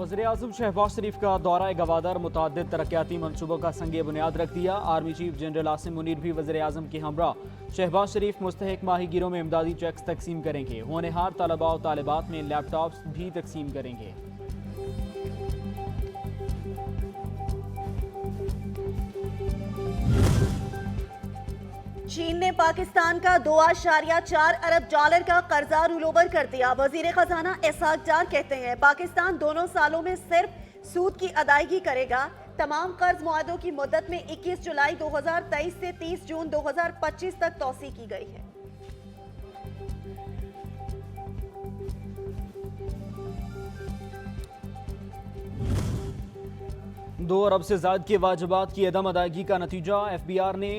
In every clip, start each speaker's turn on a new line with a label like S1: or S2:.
S1: वज़ीर-ए-आज़म शहबाज शरीफ का दौरा गवादर मुतअद्दिद तरक्याती मनसूबों का संगे बुनियाद रख दिया। Army chief general Asim Munir भी वज़ीर-ए-आज़म के हमरा शहबाज शरीफ मुस्तहिक माहीगीरों में इमदादी चेक्स तकसीम करेंगे। होनहार तलबा और तालिबात में लैपटॉप्स भी तकसीम करेंगे।
S2: चीन ने पाकिस्तान का 2.4 अरब डॉलर का कर्जा रोलओवर कर दिया। वजीर खजाना इसहाक डार कहते हैं पाकिस्तान दोनों सालों में सिर्फ सूद की अदायगी करेगा। तमाम कर्ज मुआहदों की मुद्दत में 21 जुलाई 2023 से 30 जून 2025 तक तौसी की गई है।
S1: 2 अरब से ज़ायद के वाजिबात की अदम अदायगी का नतीजा FBI ने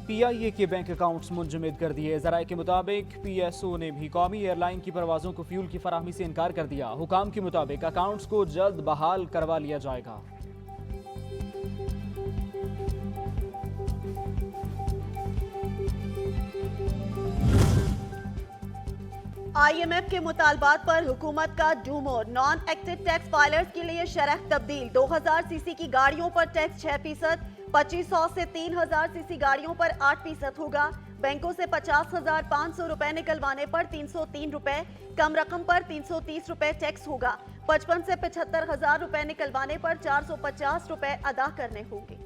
S1: PIA के बैंक अकाउंट्स मुंजमद कर दिए। ज़राए के मुताबिक PSO ने भी कौमी एयरलाइन की परवाज़ों को फ्यूल की फराहमी से इनकार कर दिया। हुकाम के मुताबिक अकाउंट्स को जल्द बहाल करवा लिया जाएगा।
S2: IMF के मुतालबात पर हुकूमत का Duomo non active tax filers के लिए शरह तब्दील। 2000 सीसी की गाड़ियों पर टैक्स 6%, 2500 से 3000 सीसी गाड़ियों पर 8% होगा। बैंकों से 50,500 रुपए निकलवाने पर 303 रुपए, कम रकम पर 330 रुपए टैक्स होगा। 55 से 75,000 रुपए निकलवाने पर 450 रुपए अदा करने होंगे।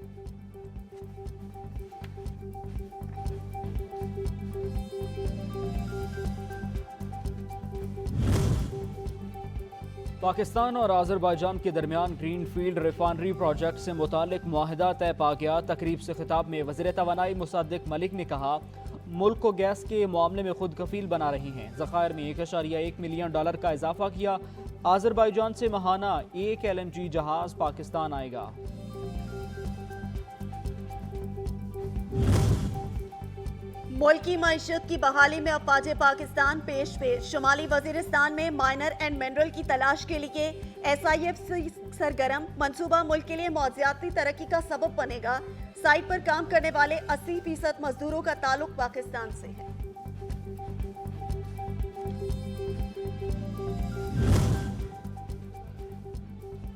S1: पाकिस्तान और आज़रबाईजान के दरमियान ग्रीन फील्ड रिफाइनरी प्रोजेक्ट से मुतालिक मुआहिदा तय पा गया। तकरीब से खिताब में वज़ीर तवानाई मुसद्दिक मलिक ने कहा मुल्क को गैस के मामले में खुद कफील बना रही हैं। ज़खायर में 1.1 मिलियन डॉलर का इजाफा किया। आज़रबाईजान से माहाना 1 LNG जहाज पाकिस्तान आएगा।
S2: मुल्क की मईशत की बहाली में अफवाज पाकिस्तान पेश शुमाली वजीरिस्तान में माइनर एंड मिनरल की तलाश के लिए SIF सरगर्म। मंसूबा मुल्क के लिए मौजियाती तरक्की का सबब बनेगा। साइट पर काम करने वाले 80% मजदूरों का ताल्लुक पाकिस्तान से है।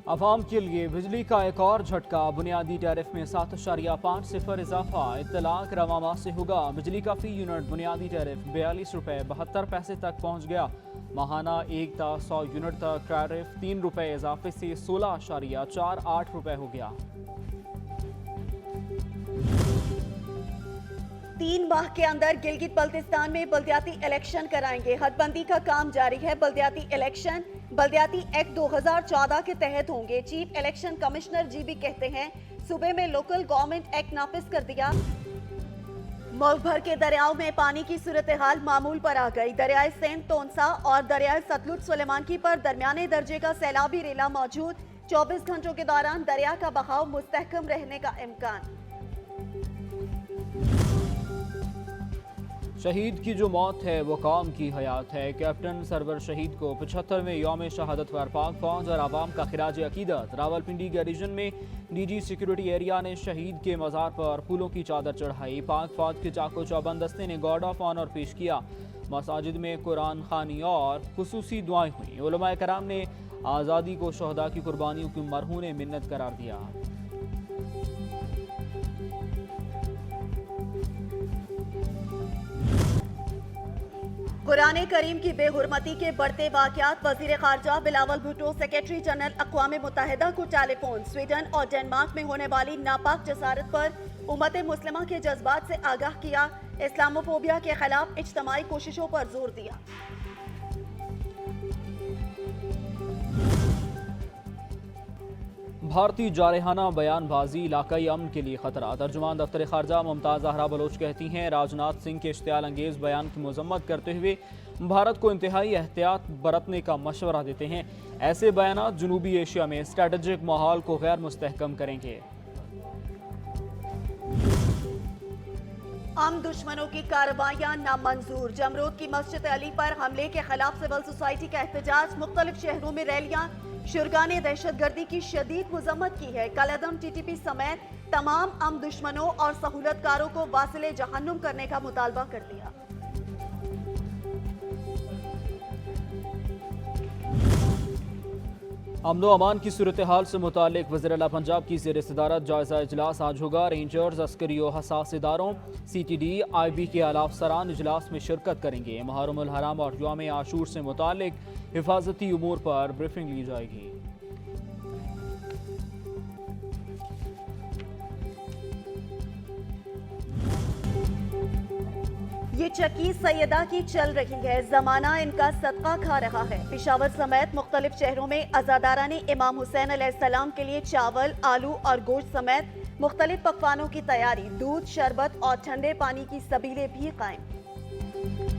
S1: अवाम के लिए बिजली का एक और झटका। बुनियादी टैरिफ में 7.50 इजाफा। इत्तलाक रवा माह से होगा। बिजली का फी यूनिट बुनियादी टैरिफ 42 रुपये 72 पैसे तक पहुँच गया। माहाना 100 यूनिट तक टैरिफ 3 रुपये इजाफे से 16.48 रुपये हो गया।
S2: 3 माह के अंदर गिलगित बल्तिस्तान में बल्दियाती इलेक्शन कराएंगे। हदबंदी का काम जारी है। बल्दियाती इलेक्शन बल्दियाती एक्ट 2014 के तहत होंगे। चीफ इलेक्शन कमिश्नर GB कहते हैं सूबे में लोकल गवर्नमेंट एक्ट नाफिज कर दिया। मुल्क भर के दरियाओं में पानी की सूरत हाल मामूल पर आ गई। दरियाए सिंध तोनसा और दरियाए सतलुज सुलेमानकी पर दरमियाने दर्जे का सैलाबी रेला मौजूद। 24 घंटों के दौरान दरिया का बहाव मुस्तहकम रहने का इम्कान।
S1: शहीद की जो मौत है वो कौम की हयात है। कैप्टन सरवर शहीद को 75वें यौम शहादत पर पाक फौज और आवाम का खिराज अकीदत। रावलपिंडी गैरिजन में DG सिक्योरिटी एरिया ने शहीद के मज़ार पर फूलों की चादर चढ़ाई। पाक फौज के चाको चौबंद दस्ते ने गार्ड ऑफ ऑनर पेश किया। मसाजिद में कुरान खानी और खुसूसी दुआएं हुई। उलमाए कराम ने आज़ादी को शहदा की कुर्बानियों की मरहून मिन्नत करार दिया।
S2: कुरान करीम की बेहुरमती के बढ़ते वाक़यात। वज़ीर ख़ारजा बिलावल भुट्टो सेक्रेटरी जनरल अक़वाम मुत्तहिदा को टेलीफोन। स्वीडन और डेनमार्क में होने वाली नापाक जसारत पर उम्मत मुस्लिमा के जज्बात से आगाह किया। इस्लामोफोबिया के खिलाफ इज्तमाई कोशिशों पर जोर दिया।
S1: भारतीय जारहाना बयानबाजी इलाकाई अमन के लिए खतरा। तर्जुमान दफ्तर खारजा मुमताज़ ज़हरा बलोच कहती हैं राजनाथ सिंह के इश्तियाल अंगेज़ बयान की मजम्मत करते हुए भारत को इंतहाई एहतियात बरतने का मशवरा देते हैं। ऐसे बयान जनूबी एशिया में स्ट्रेटजिक माहौल को गैर मुस्तहकम करेंगे।
S2: आम दुश्मनों की कार्रवाइयां नामंजूर। जमरूद की मस्जिद अली पर हमले के खिलाफ सिविल सोसाइटी का एहतजाज। मुख्तलिफ शहरों में रैलियां। शुरगा ने दहशतगर्दी की शदीद मजम्मत की है। कलअदम TTP समेत तमाम आम दुश्मनों और सहूलतकारों को वासिले जहन्नुम करने का मुतालबा कर दिया।
S1: अमनो अमान की सूरत हाल से मुतालिक वज़ीर-ए-आला पंजाब की ज़ेर सदारत जायज़ा इजलास आज होगा। रेंजर्स, अस्करी और हसास इदारों, CTD, IB के आला अफसरान इजलास में शिरकत करेंगे। मुहर्रम उल हराम और यौम आशूर से मुतालिक हिफाजती उमूर पर ब्रीफिंग ली जाएगी।
S2: ये चक्की सैयदा की चल रही है, जमाना इनका सदका खा रहा है। पेशावर समेत मुख्तलिफ शहरों में अज़ादारा ने इमाम हुसैन अलैहिस्सलाम के लिए चावल, आलू और गोश्त समेत मुख्तलिफ पकवानों की तैयारी। दूध, शरबत और ठंडे पानी की सबीलें भी कायम।